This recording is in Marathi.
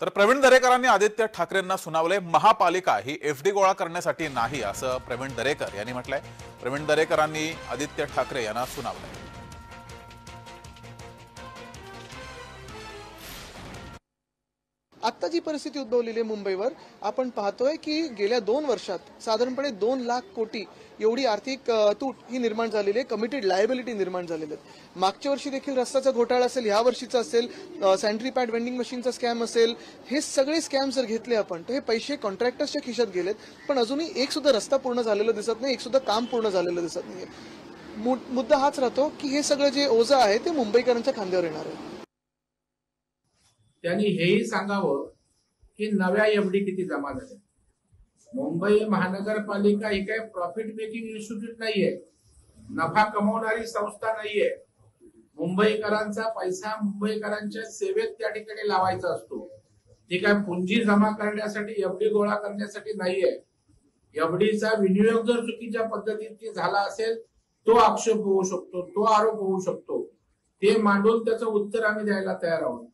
तर प्रवीण दरेकरांनी आदित्य ठाकरेंना सुनावले, महापालिका ही एफडी गोळा करण्यासाठी नाही असं प्रवीण दरेकर यांनी म्हटलंय। प्रवीण दरेकरांनी आदित्य ठाकरे यांना सुनावले। आता जी परिस्थिती उद्भवलेली आहे मुंबईवर, आपण पाहतोय की गेल्या 2 वर्षात साधारणपणे 2 लाख कोटी एवढी आर्थिक तूट ही निर्माण झालेली आहे, कमिटेड लायबिलिटी निर्माण झालेली आहे। मागच्या वर्षी देखील रस्त्याचा घोटाळा असेल, ह्या वर्षीचा असेल, सॅनिटरी पॅड वेंडिंग मशीनचा स्कॅम असेल, हे सगळे स्कॅम जर घेतले आपण तर हे पैसे कॉन्ट्रॅक्टर्सच्या खिशात गेलेत, पण अजूनही एक सुद्धा रस्ता पूर्ण झालेला दिसत नाही, एक सुद्धा काम पूर्ण झालेलं दिसत नाहीये। मुद्दा हाच राहतो की हे सगळं जे ओझं आहे ते मुंबईकरांच्या खांद्यावर येणार आहे। त्यांनी हेही सांगावं की नव्या एफडी किती जमा झाल्या। मुंबई महानगरपालिका ही काही प्रॉफिट मेकिंग इन्स्टिट्यूट नाहीये, नफा कमवणारी संस्था नाहीये। मुंबईकरांचा पैसा मुंबईकरांच्या सेवेत त्या ठिकाणी लावायचा असतो। ती काय पुंजी जमा करण्यासाठी, एफडी गोळा करण्यासाठी नाहीये। एफडीचा विनियोग जर चुकीच्या पद्धतीने झाला असेल तो आक्षेप होऊ शकतो, तो आरोप होऊ शकतो, ते मांडून त्याचं उत्तर आम्ही द्यायला तयार आहोत।